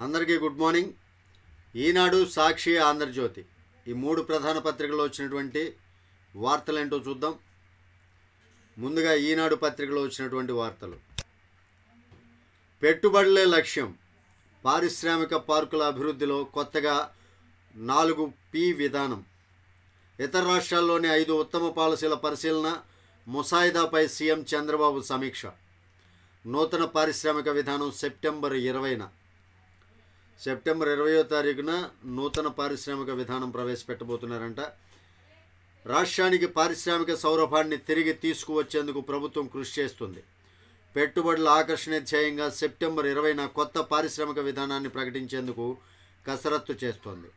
అందరికీ good morning. ఈనాడు, సాక్షి, ఆంధ్రజ్యోతి ఈ మూడు ప్రధాన పత్రికల్లో వచ్చినటువంటి వార్తలేంటో చూద్దాం. ముందుగా ఈనాడు పత్రికలో వచ్చినటువంటి వార్తలు. పెట్టుబడులే లక్ష్యం, పారిశ్రామిక పార్కుల అభివృద్ధిలో కొత్తగా 4P విధానం, ఇతర రాష్ట్రాల్లోని 5 ఉత్తమ పాలసీల పరిశీలన, ముసాయిదాపై సీఎం చంద్రబాబు సమీక్ష. నూతన పారిశ్రామిక విధానం సెప్టెంబర్ 20వ తారీఖున నూతన పారిశ్రామిక విధానం ప్రవేశపెట్టబోతున్నారంట. రాష్ట్రానికి పారిశ్రామిక సౌరభాన్ని తిరిగి తీసుకువచ్చేందుకు ప్రభుత్వం కృషి చేస్తుంది. పెట్టుబడుల ఆకర్షణ ధ్యేయంగా సెప్టెంబర్ 20న కొత్త పారిశ్రామిక విధానాన్ని ప్రకటించేందుకు కసరత్తు చేస్తోంది.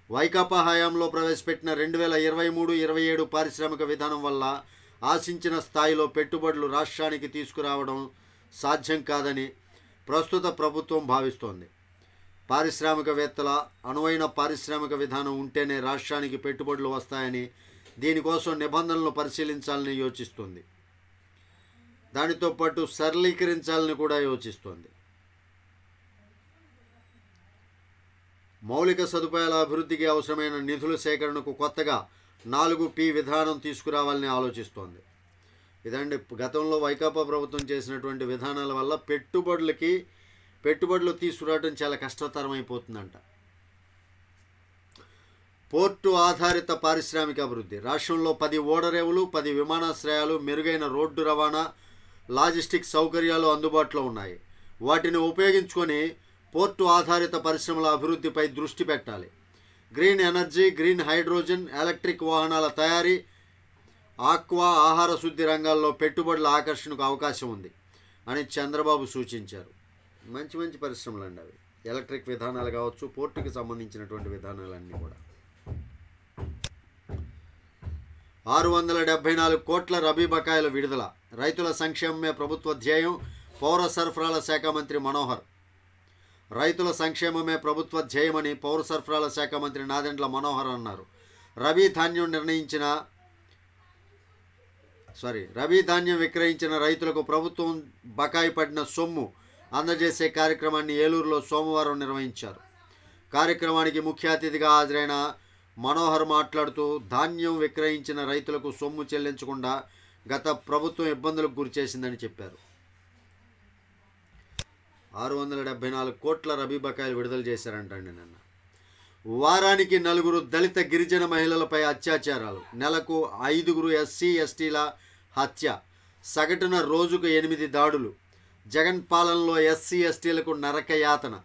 వైకాపా హయాంలో ప్రవేశపెట్టిన 2023-27 పారిశ్రామిక విధానం వల్ల ఆశించిన స్థాయిలో పెట్టుబడులు రాష్ట్రానికి తీసుకురావడం సాధ్యం కాదని ప్రస్తుత ప్రభుత్వం భావిస్తోంది. పారిశ్రామికవేత్తల అనువైన పారిశ్రామిక విధానం ఉంటేనే రాష్ట్రానికి పెట్టుబడులు వస్తాయని, దీనికోసం నిబంధనలు పరిశీలించాలని యోచిస్తుంది. దానితో పాటు సరళీకరించాలని కూడా యోచిస్తోంది. మౌలిక సదుపాయాల అభివృద్ధికి అవసరమైన నిధుల సేకరణకు కొత్తగా 4P విధానం తీసుకురావాలని ఆలోచిస్తోంది. ఇదండి గతంలో వైకాపా ప్రభుత్వం చేసినటువంటి విధానాల వల్ల పెట్టుబడులు తీసుకురావడం చాలా కష్టతరం అయిపోతుందంట. పోర్టు ఆధారిత పారిశ్రామిక అభివృద్ధి. రాష్ట్రంలో 10 ఓడరేవులు, 10 విమానాశ్రయాలు, మెరుగైన రోడ్డు రవాణా, లాజిస్టిక్ సౌకర్యాలు అందుబాటులో ఉన్నాయి. వాటిని ఉపయోగించుకొని పోర్టు ఆధారిత పరిశ్రమల అభివృద్ధిపై దృష్టి పెట్టాలి. Green energy, green hydrogen, electric వాహనాల తయారీ, ఆక్వా, ఆహార శుద్ధి రంగాల్లో పెట్టుబడుల ఆకర్షణకు అవకాశం ఉంది అని చంద్రబాబు సూచించారు. మంచి పరిశ్రమలు అండి అవి. ఎలక్ట్రిక్ విధానాలు కావచ్చు, పోర్టుకి సంబంధించినటువంటి విధానాలన్నీ కూడా. 674 కోట్ల రబీ బకాయిల విడుదల, రైతుల సంక్షేమమే ప్రభుత్వ ధ్యేయం, పౌర సరఫరాల శాఖ మంత్రి మనోహర్. రైతుల సంక్షేమమే ప్రభుత్వ ధ్యేయమని పౌర సరఫరాల శాఖ మంత్రి నాదెండ్ల మనోహర్ అన్నారు. రబీ ధాన్యం విక్రయించిన రైతులకు ప్రభుత్వం బకాయి పడిన సొమ్ము అందజేసే కార్యక్రమాన్ని ఏలూరులో సోమవారం నిర్వహించారు. కార్యక్రమానికి ముఖ్య అతిథిగా హాజరైన మనోహర్ మాట్లాడుతూ, ధాన్యం విక్రయించిన రైతులకు సొమ్ము చెల్లించకుండా గత ప్రభుత్వం ఇబ్బందులకు గురిచేసిందని చెప్పారు. 674 కోట్ల రబీ బకాయిలు విడుదల చేశారంటండి నిన్న. వారానికి 4 దళిత గిరిజన మహిళలపై అత్యాచారాలు, నెలకు 5 SC STల హత్య, సగటున రోజుకు 8 దాడులు. జగన్ పాలనలో SC STలకు నరకయాతన.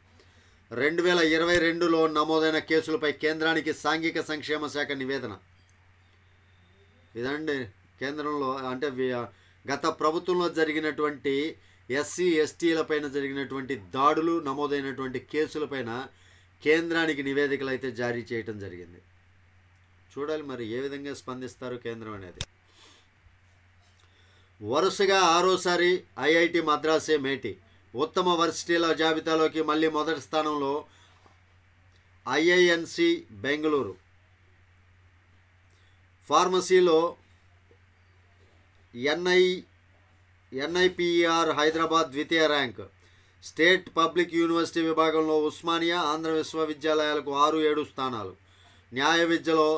2022లో నమోదైన కేసులపై కేంద్రానికి సాంఘిక సంక్షేమ శాఖ నివేదన. ఇదండి కేంద్రంలో అంటే గత ప్రభుత్వంలో జరిగినటువంటి SC STలపైన జరిగినటువంటి దాడులు, నమోదైనటువంటి కేసులపైన కేంద్రానికి నివేదికలు అయితే జారీ చేయటం జరిగింది. చూడాలి మరి ఏ విధంగా స్పందిస్తారు కేంద్రం అనేది. వరుసగా 6వసారి IIT మద్రాసే మేటి. ఉత్తమ వర్సిటీల జాబితాలోకి మళ్ళీ మొదటి స్థానంలో IINC బెంగళూరు. ఫార్మసీలో NIPER హైదరాబాద్ ద్వితీయ ర్యాంక్. స్టేట్ పబ్లిక్ యూనివర్సిటీ విభాగంలో ఉస్మానియా, ఆంధ్ర విశ్వవిద్యాలయాలకు 6-7 స్థానాలు. న్యాయ విద్యలో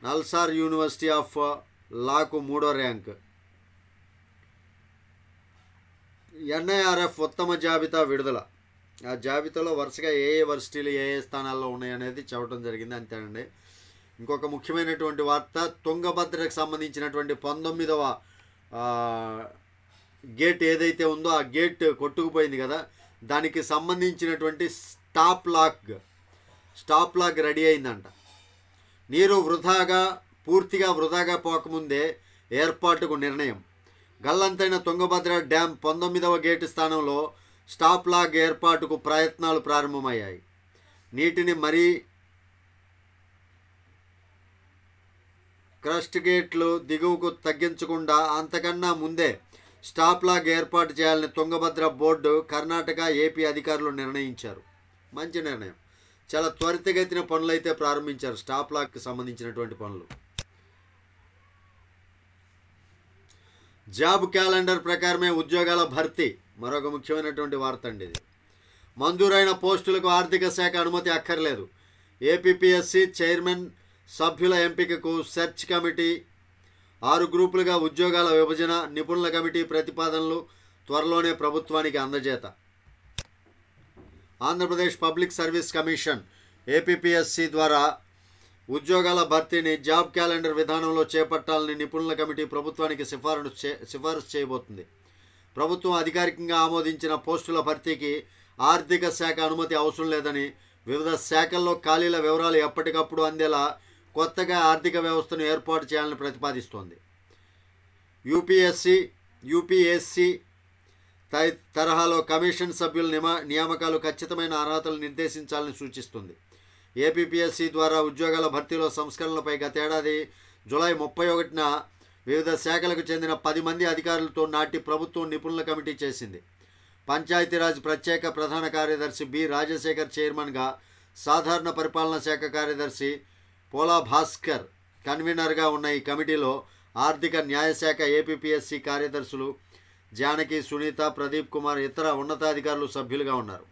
నల్సార్ యూనివర్సిటీ ఆఫ్ లాకు 3వ ర్యాంక్. NIRF ఉత్తమ జాబితా విడుదల. ఆ జాబితాలో వరుసగా ఏ వర్సిటీలు ఏ స్థానాల్లో ఉన్నాయనేది చెప్పడం జరిగింది. అంతేనండి. ఇంకొక ముఖ్యమైనటువంటి వార్త, తుంగభద్రకు సంబంధించినటువంటి 19వ గేట్ ఏదైతే ఉందో ఆ గేట్ కొట్టుకుపోయింది కదా, దానికి సంబంధించినటువంటి స్టాప్ లాక్ రెడీ అయిందంట. నీరు పూర్తిగా వృధాగా పోకముందే ఏర్పాటుకు నిర్ణయం. గల్లంతైన తుంగభద్ర డ్యాం 19వ గేటు స్థానంలో స్టాప్ లాక్ ఏర్పాటుకు ప్రయత్నాలు ప్రారంభమయ్యాయి. నీటిని మరీ క్రస్ట్ గేట్లు దిగువకు తగ్గించకుండా అంతకన్నా ముందే స్టాప్ లాక్ ఏర్పాటు చేయాలని తుంగభద్ర బోర్డు, కర్ణాటక, ఏపీ అధికారులు నిర్ణయించారు. మంచి నిర్ణయం. చాలా త్వరితగతిన పనులు అయితే ప్రారంభించారు స్టాప్ లాక్కి సంబంధించినటువంటి పనులు. జాబ్ క్యాలెండర్ ప్రకారమే ఉద్యోగాల భర్తీ. మరొక ముఖ్యమైనటువంటి వార్త అండి ఇది. మంజూరైన పోస్టులకు ఆర్థిక శాఖ అనుమతి అక్కర్లేదు. ఏపీపీఎస్సీ చైర్మన్ సభ్యుల ఎంపికకు సెర్చ్ కమిటీ, 6 గ్రూపులుగా ఉద్యోగాల విభజన, నిపుణుల కమిటీ ప్రతిపాదనలు త్వరలోనే ప్రభుత్వానికి అందజేత. Andhra Pradesh public service commission APPSC ద్వారా ఉద్యోగాల భర్తీని జాబ్ క్యాలెండర్ విధానంలో చేపట్టాలని నిపుణుల కమిటీ ప్రభుత్వానికి సిఫారసు చేయబోతుంది. ప్రభుత్వం అధికారికంగా ఆమోదించిన పోస్టుల భర్తీకి ఆర్థిక శాఖ అనుమతి అవసరం లేదని, వివిధ శాఖల్లో ఖాళీల వివరాలు ఎప్పటికప్పుడు అందేలా కొత్తగా ఆర్థిక వ్యవస్థను ఏర్పాటు చేయాలని ప్రతిపాదిస్తోంది. యూపీఎస్సీ తరహాలో కమిషన్ సభ్యుల నియామకాలు ఖచ్చితమైన అర్హతలు నిర్దేశించాలని సూచిస్తుంది. ఏపీపీఎస్సీ ద్వారా ఉద్యోగాల భర్తీలో సంస్కరణలపై గతేడాది జూలై 31న వివిధ శాఖలకు చెందిన 10 మంది అధికారులతో నాటి ప్రభుత్వం నిపుణుల కమిటీ చేసింది. పంచాయతీరాజ్ ప్రత్యేక ప్రధాన కార్యదర్శి బి రాజశేఖర్ చైర్మన్గా, సాధారణ పరిపాలనా శాఖ కార్యదర్శి పోలా భాస్కర్ కన్వీనర్గా ఉన్న ఈ కమిటీలో ఆర్థిక న్యాయశాఖ ఏపీపీఎస్సీ కార్యదర్శులు జానకి, సునీత, ప్రదీప్ కుమార్, ఇతర ఉన్నతాధికారులు సభ్యులుగా ఉన్నారు.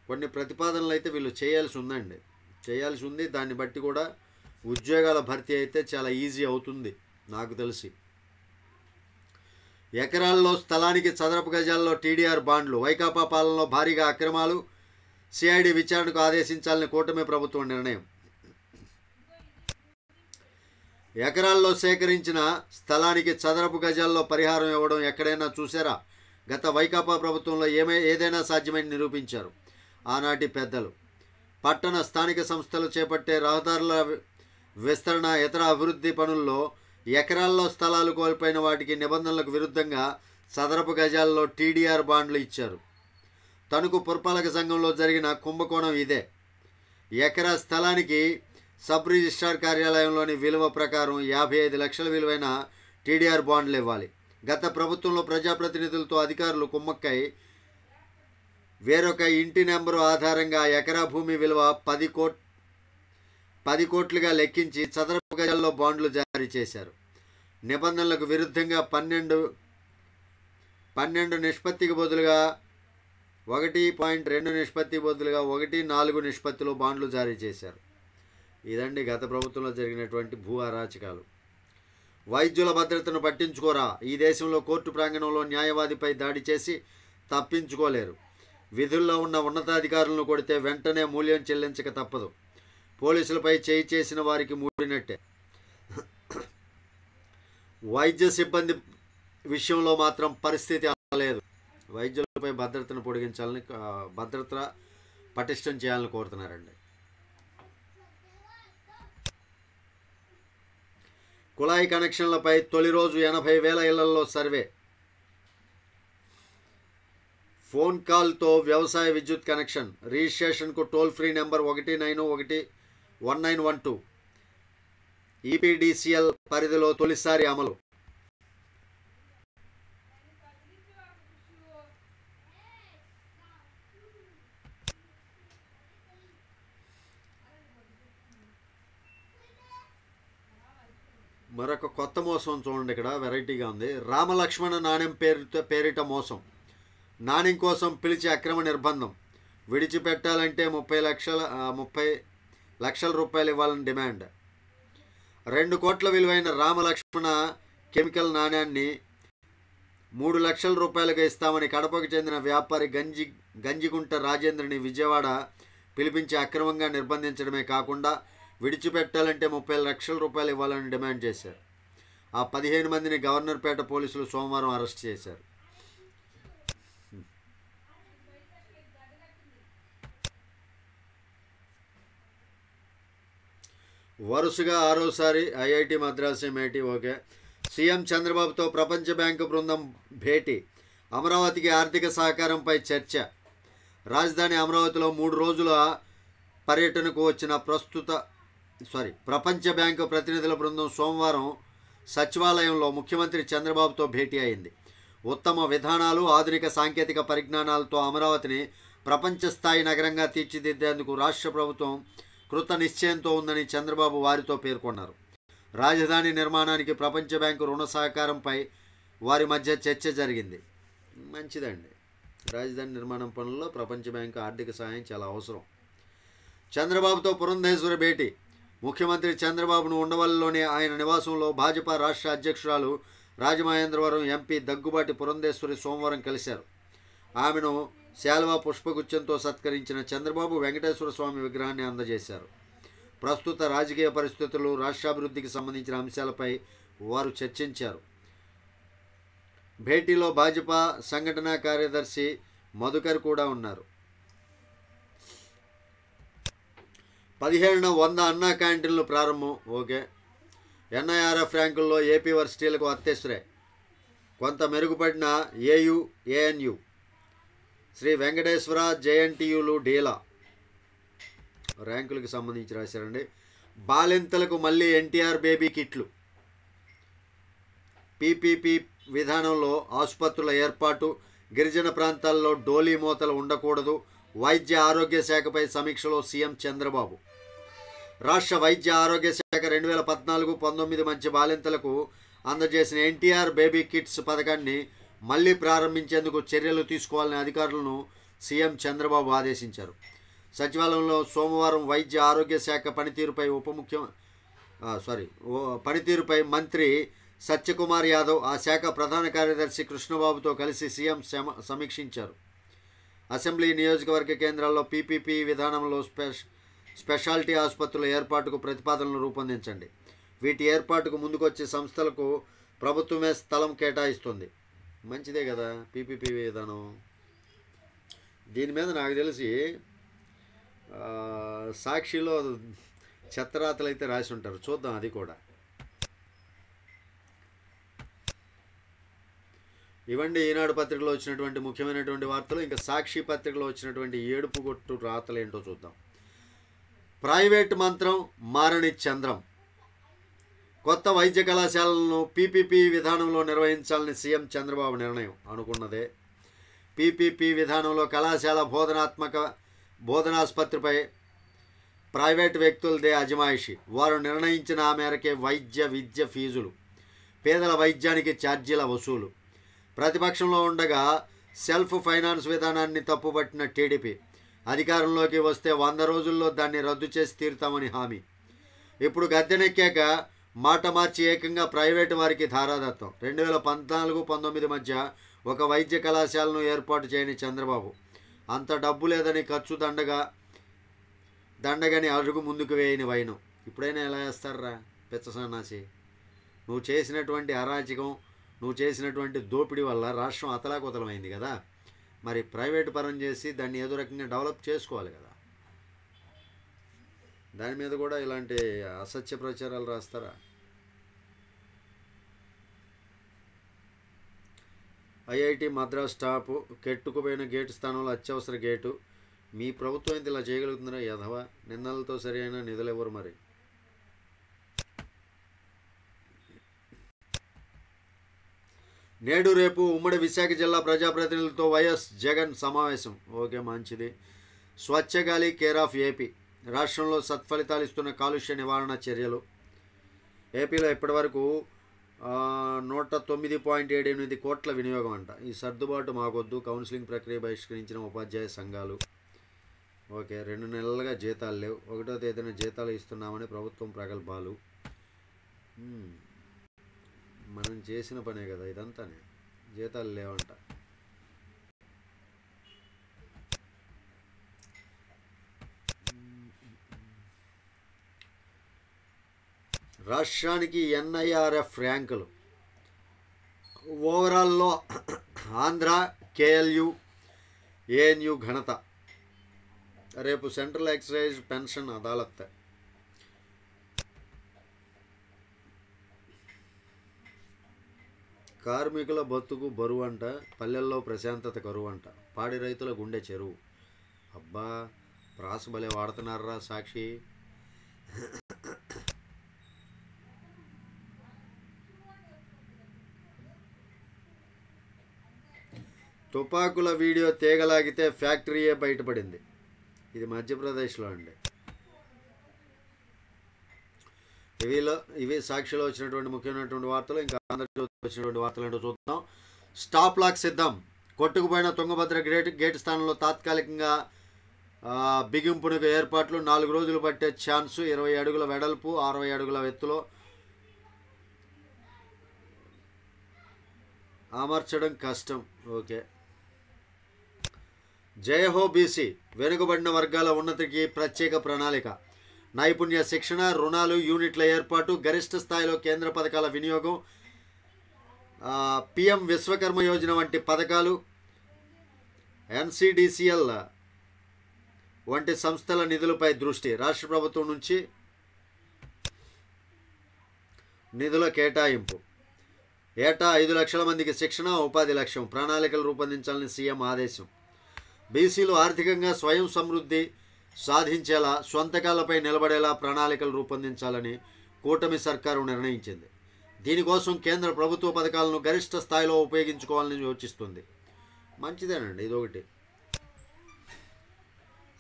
కొన్ని ప్రతిపాదనలు అయితే వీళ్ళు చేయాల్సి ఉంది. దాన్ని బట్టి కూడా ఉద్యోగాల భర్తీ అయితే చాలా ఈజీ అవుతుంది నాకు తెలిసి. ఎకరాల్లో స్థలానికి చదరపు గజాల్లో టీడీఆర్ బాండ్లు, వైకాపా పాలనలో భారీగా అక్రమాలు, సిఐడి విచారణకు ఆదేశించాలని కూటమి ప్రభుత్వం నిర్ణయం. ఎకరాల్లో సేకరించిన స్థలానికి చదరపు గజాల్లో పరిహారం ఇవ్వడం ఎక్కడైనా చూసారా? గత వైకాపా ప్రభుత్వంలో ఏదైనా సాధ్యమని నిరూపించారు ఆనాటి పెద్దలు. పట్టణ స్థానిక సంస్థలు చేపట్టే రహదారుల విస్తరణ, ఇతర అభివృద్ధి పనుల్లో ఎకరాల్లో స్థలాలు కోల్పోయిన వాటికి నిబంధనలకు విరుద్ధంగా చదరపు గజాల్లో టీడీఆర్ బాండ్లు ఇచ్చారు. తణుకు పురపాలక సంఘంలో జరిగిన కుంభకోణం ఇదే. ఎకరా స్థలానికి సబ్ రిజిస్ట్రార్ కార్యాలయంలోని విలువ ప్రకారం 55 లక్షల విలువైన టీడీఆర్ బాండ్లు ఇవ్వాలి. గత ప్రభుత్వంలో ప్రజాప్రతినిధులతో అధికారులు కుమ్మక్కై వేరొక ఇంటి నెంబరు ఆధారంగా ఎకరా భూమి విలువ 10 కోట్లుగా లెక్కించి చదరపు గజాల్లో బాండ్లు జారీ చేశారు. నిబంధనలకు విరుద్ధంగా 12 నిష్పత్తికి బదులుగా 1.2 నిష్పత్తి బదులుగా 1:4 నిష్పత్తిలో బాండ్లు జారీ చేశారు. ఇదండి గత ప్రభుత్వంలో జరిగినటువంటి భూ అరాచకాలు. వైద్యుల భద్రతను పట్టించుకోరా? ఈ దేశంలో కోర్టు ప్రాంగణంలో న్యాయవాదిపై దాడి చేసి తప్పించుకోలేరు. విధుల్లో ఉన్న ఉన్నతాధికారులను కొడితే వెంటనే మూల్యం చెల్లించక తప్పదు. పోలీసులపై చేయి చేసిన వారికి మూడినట్టే. వైద్య సిబ్బంది విషయంలో మాత్రం పరిస్థితి అలా లేదు. వైద్యులపై భద్రతను భద్రత పటిష్టం చేయాలని కోరుతున్నారండి. కుళాయి కనెక్షన్లపై తొలి రోజు 80,000 ఇళ్లలో సర్వే. ఫోన్ కాల్తో వ్యవసాయ విద్యుత్ కనెక్షన్ రిజిస్ట్రేషన్కు టోల్ ఫ్రీ నెంబర్ 1912 ఈపీడీసీఎల్ పరిధిలో తొలిసారి అమలు. మరొక కొత్త మోసం చూడండి, ఇక్కడ వెరైటీగా ఉంది. రామలక్ష్మణ నాణ్యం పేరిట మోసం. నాణ్యం కోసం పిలిచి అక్రమ నిర్బంధం. విడిచిపెట్టాలంటే 30 లక్షల రూపాయలు ఇవ్వాలని డిమాండ్. 2 కోట్ల విలువైన రామలక్ష్మణ కెమికల్ నాణ్యాన్ని 3 లక్షల రూపాయలుగా ఇస్తామని కడపకు చెందిన వ్యాపారి గంజిగుంట రాజేంద్రని విజయవాడ పిలిపించి అక్రమంగా నిర్బంధించడమే కాకుండా విడిచిపెట్టాలంటే 30 లక్షల రూపాయలు ఇవ్వాలని డిమాండ్ చేశారు. ఆ 15 మందిని గవర్నర్పేట పోలీసులు సోమవారం అరెస్ట్ చేశారు. వరుసగా 6వసారి ఐఐటి మద్రాసు మేటి ఓకే. సీఎం చంద్రబాబుతో ప్రపంచ బ్యాంకు బృందం భేటీ. అమరావతికి ఆర్థిక సహకారంపై చర్చ. రాజధాని అమరావతిలో 3 రోజుల పర్యటనకు వచ్చిన ప్రపంచ బ్యాంకు ప్రతినిధుల బృందం సోమవారం సచివాలయంలో ముఖ్యమంత్రి చంద్రబాబుతో భేటీ అయింది. ఉత్తమ విధానాలు, ఆధునిక సాంకేతిక పరిజ్ఞానాలతో అమరావతిని ప్రపంచ స్థాయి నగరంగా తీర్చిదిద్దేందుకు రాష్ట్ర ప్రభుత్వం కృత నిశ్చయంతో ఉందని చంద్రబాబు వారితో పేర్కొన్నారు. రాజధాని నిర్మాణానికి ప్రపంచ బ్యాంకు రుణ సహకారంపై వారి మధ్య చర్చ జరిగింది. మంచిదండి. రాజధాని నిర్మాణం పనుల్లో ప్రపంచ బ్యాంకు ఆర్థిక సహాయం చాలా అవసరం. చంద్రబాబుతో పురంధేశ్వరి భేటీ. ముఖ్యమంత్రి చంద్రబాబును ఉండవల్లిలోని ఆయన నివాసంలో భాజపా రాష్ట్ర అధ్యక్షురాలు రాజమహేంద్రవరం ఎంపీ దగ్గుబాటి పురంధేశ్వరి సోమవారం కలిశారు. ఆమెను శాల్వా పుష్పగుచ్చంతో సత్కరించిన చంద్రబాబు వెంకటేశ్వర స్వామి విగ్రహాన్ని అందజేశారు. ప్రస్తుత రాజకీయ పరిస్థితులు, రాష్ట్రాభివృద్ధికి సంబంధించిన అంశాలపై వారు చర్చించారు. భేటీలో భాజపా సంఘటనా కార్యదర్శి మధుకర్ కూడా ఉన్నారు. 17న 100 అన్నా క్యాంటీన్లు ప్రారంభం. ఓకే. ఎన్ఐఆర్ఎఫ్ ర్యాంకుల్లో ఏపీ వర్సిటీలకు అత్యశ్రే. కొంత మెరుగుపడిన ఏయు, ఏఎన్యు. శ్రీ వెంకటేశ్వర జేఎన్టీయులు డీలా ర్యాంకులకు సంబంధించి రాశారండి. బాలింతలకు మళ్ళీ ఎన్టీఆర్ బేబీ కిట్లు. పీపీపీ విధానంలో ఆసుపత్రుల ఏర్పాటు. గిరిజన ప్రాంతాల్లో డోలీ మూతలు ఉండకూడదు. వైద్య ఆరోగ్య శాఖపై సమీక్షలో సీఎం చంద్రబాబు. రాష్ట్ర వైద్య ఆరోగ్య శాఖ 2014-19 మధ్య బాలింతలకు అందజేసిన ఎన్టీఆర్ బేబీ కిట్స్ పథకాన్ని మళ్లీ ప్రారంభించేందుకు చర్యలు తీసుకోవాలని అధికారులను సీఎం చంద్రబాబు ఆదేశించారు. సచివాలయంలో సోమవారం వైద్య ఆరోగ్య శాఖ పనితీరుపై మంత్రి సత్యకుమార్ యాదవ్, ఆ శాఖ ప్రధాన కార్యదర్శి కృష్ణబాబుతో కలిసి సీఎం సమీక్షించారు. అసెంబ్లీ నియోజకవర్గ కేంద్రాల్లో పీపీపీ విధానంలో స్పెషాలిటీ ఆసుపత్రుల ఏర్పాటుకు ప్రతిపాదనలు రూపొందించండి. వీటి ఏర్పాటుకు ముందుకొచ్చే సంస్థలకు ప్రభుత్వమే స్థలం కేటాయిస్తుంది. మంచిదే కదా పీపీపీ విధానం. దీని మీద నాకు తెలిసి సాక్షిలో చెత్తరాతలు అయితే రాసి ఉంటారు. చూద్దాం అది కూడా. ఇవండి ఈనాడు పత్రికలో వచ్చినటువంటి ముఖ్యమైనటువంటి వార్తలు. ఇంకా సాక్షి పత్రికలో వచ్చినటువంటి ఏడుపు కొట్టు రాతలు ఏంటో చూద్దాం. ప్రైవేట్ మంత్రం మారని చంద్రం. కొత్త వైద్య కళాశాలలను పీపీపీ విధానంలో నిర్వహించాలని సీఎం చంద్రబాబు నిర్ణయం. అనుకున్నదే. పీపీపీ విధానంలో కళాశాల బోధనాసుపత్రిపై ప్రైవేట్ వ్యక్తులదే అజమాయిషి. వారు నిర్ణయించిన ఆ మేరకే విద్య ఫీజులు. పేదల వైద్యానికి ఛార్జీల వసూలు. ప్రతిపక్షంలో ఉండగా సెల్ఫ్ ఫైనాన్స్ విధానాన్ని తప్పుపట్టిన టీడీపీ అధికారంలోకి వస్తే 100 రోజుల్లో దాన్ని రద్దు చేసి తీరుతామని హామీ. ఇప్పుడు గద్దెనెక్కాక మాట మార్చి ఏకంగా ప్రైవేటు వారికి ధారాదత్తం. 2014-19 మధ్య ఒక వైద్య కళాశాలను ఏర్పాటు చేయని చంద్రబాబు అంత డబ్బు లేదని ఖర్చు దండగని అడుగు ముందుకు వేయని వైనం. ఇప్పుడైనా ఎలా వేస్తారా పెచ్చ సన్నాసి? నువ్వు చేసినటువంటి అరాచకం, నువ్వు చేసినటువంటి దోపిడీ వల్ల రాష్ట్రం అతలాకుతలమైంది కదా. మరి ప్రైవేటు పరం చేసి దాన్ని ఏదో రకంగా డెవలప్ చేసుకోవాలి కదా. దాని మీద కూడా ఇలాంటి అసత్య ప్రచారాలు రాస్తారా? ఐఐటి మద్రాస్ స్టాపు కెట్టుకుపోయిన గేటు స్థానంలో అత్యవసర గేటు. మీ ప్రభుత్వం అయితే ఇలా చేయగలుగుతుందా? యధవా నిందలతో సరి అయిన నిధులు ఎవరు మరి? నేడు రేపు ఉమ్మడి విశాఖ జిల్లా ప్రజాప్రతినిధులతో వైఎస్ జగన్ సమావేశం. ఓకే, మంచిది. స్వచ్ఛ గాలి కేర్ ఆఫ్ ఏపీ. రాష్ట్రంలో సత్ఫలితాలు ఇస్తున్న కాలుష్య నివారణ చర్యలు. ఏపీలో ఇప్పటివరకు 109.78 కోట్ల వినియోగం అంట. ఈ సర్దుబాటు మాకొద్దు. కౌన్సిలింగ్ ప్రక్రియ బహిష్కరించిన ఉపాధ్యాయ సంఘాలు. ఓకే, 2 నెలలుగా జీతాలు లేవు. 1వ తేదీన జీతాలు ఇస్తున్నామని ప్రభుత్వం ప్రగల్భాలు. మనం చేసిన పనే కదా ఇదంతానే. జీతాలు లేవంట. రాష్ట్రానికి ఎన్ఐఆర్ఎఫ్ ర్యాంకులు. ఓవరాల్లో ఆంధ్ర, కేఎల్యు, ఏఎన్యు ఘనత. రేపు సెంట్రల్ ఎక్సైజ్ పెన్షన్ అదాలత్. కార్మికుల బతుకు బరువు అంట. పల్లెల్లో ప్రశాంతత కరువు అంట. పాడి రైతుల గుండె చెరువు. అబ్బా, ప్రాస భలే వాడుతున్నారా సాక్షి. తుపాకుల వీడియో తీగలాగితే ఫ్యాక్టరీయే బయటపడింది. ఇది మధ్యప్రదేశ్లో అండి. ఇవి సాక్షిలో వచ్చినటువంటి ముఖ్యమైనటువంటి వార్తలు. ఇంకా ఆంధ్రజ్యోతిలో వచ్చినటువంటి వార్తలు ఏంటో చూద్దాం. స్టాప్ లాక్ సిద్ధం. కొట్టుకుపోయిన తుంగభద్ర గేటు స్థానంలో తాత్కాలికంగా బిగింపునకు ఏర్పాట్లు 4 రోజులు పట్టే ఛాన్సు. 20 అడుగుల వెడల్పు 60 అడుగుల ఎత్తులో అమర్చడం కష్టం. ఓకే. జయహో బీసీ, వెనుకబడిన వర్గాల ఉన్నతికి ప్రత్యేక ప్రణాళిక, నైపుణ్య శిక్షణ, రుణాలు, యూనిట్ల ఏర్పాటు, గరిష్ట స్థాయిలో కేంద్ర పథకాల వినియోగం, పిఎం విశ్వకర్మ యోజన వంటి పథకాలు, ఎన్సిడిసిఎల్ వంటి సంస్థల నిధులపై దృష్టి. రాష్ట్ర ప్రభుత్వం నుంచి నిధుల కేటాయింపు. ఏటా 5 లక్షల మందికి శిక్షణ, ఉపాధి లక్ష్యం. ప్రణాళికలు రూపొందించాలని సీఎం ఆదేశం. బీసీలు ఆర్థికంగా స్వయం సమృద్ధి సాధించేలా, స్వంతకాలపై నిలబడేలా ప్రణాళికలు రూపొందించాలని కూటమి సర్కారు నిర్ణయించింది. దీనికోసం కేంద్ర ప్రభుత్వ పథకాలను గరిష్ట స్థాయిలో ఉపయోగించుకోవాలని యోచిస్తుంది. మంచిదేనండి ఇదొకటి.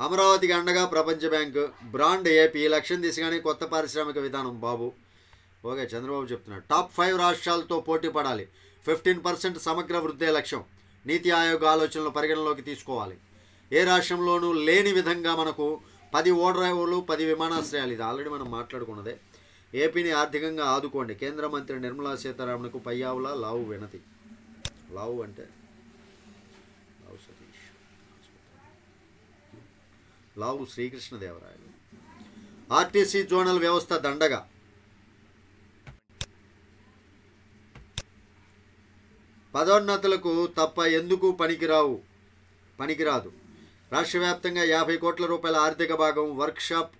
అమరావతికి అండగా ప్రపంచ బ్యాంకు. బ్రాండ్ ఏపీ, లక్ష్యం దిశగానే కొత్త పారిశ్రామిక విధానం. బాబు ఓకే, చంద్రబాబు చెప్తున్నాడు. టాప్ 5 రాష్ట్రాలతో పోటీ పడాలి. 15% సమగ్ర వృద్ధే లక్ష్యం. నీతి ఆయోగ్ ఆలోచనలు పరిగణలోకి తీసుకోవాలి. ఏ రాష్ట్రంలోనూ లేని విధంగా మనకు 10 ఓడరేవులు, 10 విమానాశ్రయాలు. ఇది ఆల్రెడీ మనం మాట్లాడుకున్నదే. ఏపీని ఆర్థికంగా ఆదుకోండి. కేంద్ర మంత్రి నిర్మలా సీతారామన్కు పయ్యావుల లావు వినతి. లావు అంటే లావు సతీష్, లావు శ్రీకృష్ణదేవరాయలు. ఆర్టీసీ జోనల్ వ్యవస్థ దండగా. పదోన్నతులకు తప్ప ఎందుకు పనికిరాదు. రాష్ట్ర వ్యాప్తంగా 50 కోట్ల రూపాయల ఆర్థిక భాగం వర్క్షాప్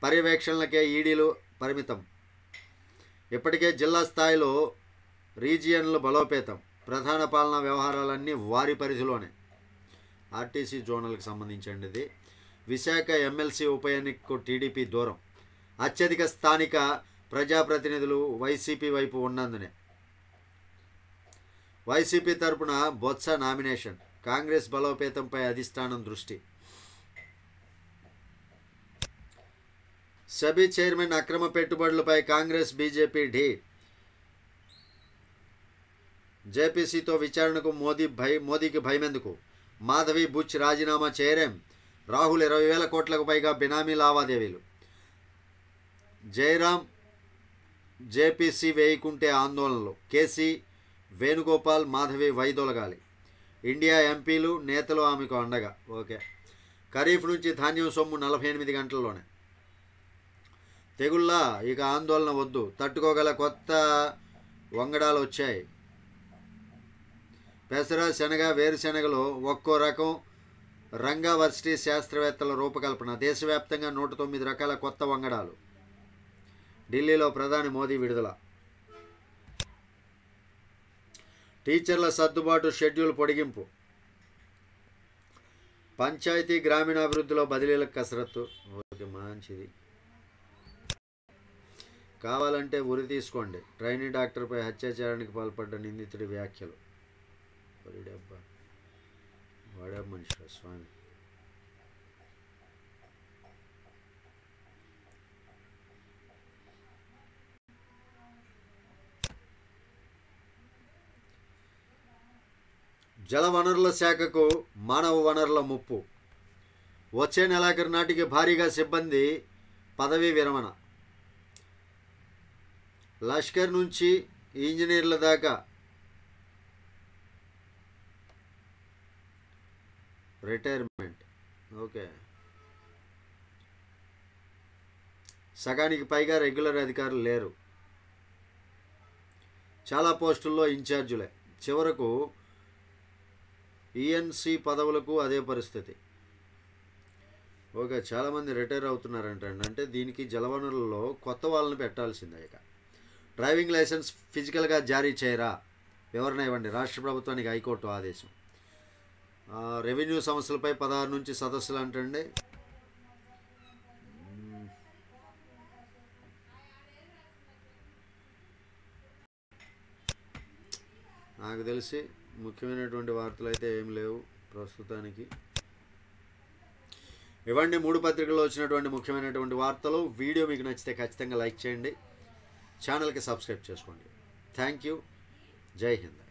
పర్యవేక్షణలకే ఈడీలు పరిమితం. ఇప్పటికే జిల్లా స్థాయిలో రీజియన్లు బలోపేతం. ప్రధాన పాలనా వ్యవహారాలన్నీ వారి పరిధిలోనే. ఆర్టీసీ జోనల్కి సంబంధించింది ఇది. విశాఖ ఎమ్మెల్సీ ఉప ఎన్నికకు టీడీపీ దూరం. అత్యధిక స్థానిక ప్రజాప్రతినిధులు వైసీపీ వైపు ఉన్నందునే వైసీపీ తరపున బొత్స నామినేషన్. కాంగ్రెస్ బలోపేతంపై అధిష్టానం దృష్టి. సెబీ చైర్మన్ అక్రమ పెట్టుబడులపై కాంగ్రెస్ బీజేపీ ఢీ. జేపీసీతో విచారణకు మోదీకి భయమెందుకు? మాధవి బుచ్ రాజీనామా చేయరేం? రాహుల్ 20,000 కోట్లకు పైగా బినామీ లావాదేవీలు. జయరాం జేపీసీ వేయకుంటే ఆందోళనలు. కేసీ వేణుగోపాల్, మాధవి వైదొలగాలి. ఇండియా ఎంపీలు నేతలు ఆమెకు అండగా. ఓకే. ఖరీఫ్ నుంచి ధాన్యం సొమ్ము 48 గంటల్లోనే. తెగుళ్ళ ఇక ఆందోళన వద్దు, తట్టుకోగల కొత్త వంగడాలు వచ్చాయి. పెసర, శనగ, వేరుశెనగలో ఒక్కో రకం. రంగా వర్సిటీ శాస్త్రవేత్తల రూపకల్పన. దేశవ్యాప్తంగా 109 రకాల కొత్త వంగడాలు. ఢిల్లీలో ప్రధాని మోదీ విడుదల. టీచర్ల సర్దుబాటు షెడ్యూల్ పొడిగింపు. పంచాయతీ గ్రామీణాభివృద్ధిలో బదిలీలకు కసరత్తు. ఓకే, మంచిది. కావాలంటే ఉరి తీసుకోండి. ట్రైనీ డాక్టర్పై అత్యాచారానికి పాల్పడ్డ నిందితుడి వ్యాఖ్యలు. వాడే మనిషి స్వామి. జల వనరుల శాఖకు మానవ వనరుల ముప్పు. వచ్చే నెలాఖరు నాటికి భారీగా సిబ్బంది పదవీ విరమణ. లష్కర్ నుంచి ఇంజనీర్ల దాకా రిటైర్మెంట్. ఓకే. సగానికి పైగా రెగ్యులర్ అధికారులు లేరు. చాలా పోస్టుల్లో ఇన్ఛార్జులే. చివరకు ఈఎన్సీ పదవులకు అదే పరిస్థితి. ఓకే, చాలామంది రిటైర్ అవుతున్నారంటండి. అంటే దీనికి జలవనరులలో కొత్త వాళ్ళని పెట్టాల్సిందే. ఇక డ్రైవింగ్ లైసెన్స్ ఫిజికల్గా జారీ చేయరా, వివరణ ఇవ్వండి. రాష్ట్ర ప్రభుత్వానికి హైకోర్టు ఆదేశం. రెవెన్యూ సమస్యలపై 16 నుంచి సదస్సులు అంటండి. నాకు తెలిసి ముఖ్యమైనటువంటి వార్తలు అయితే ఏం లేవు ప్రస్తుతానికి. ఇవ్వండి 3 పత్రికల్లో వచ్చినటువంటి ముఖ్యమైనటువంటి వార్తలు. వీడియో మీకు నచ్చితే ఖచ్చితంగా లైక్ చేయండి, ఛానల్కి సబ్స్క్రైబ్ చేసుకోండి. Thank you. జై హింద్.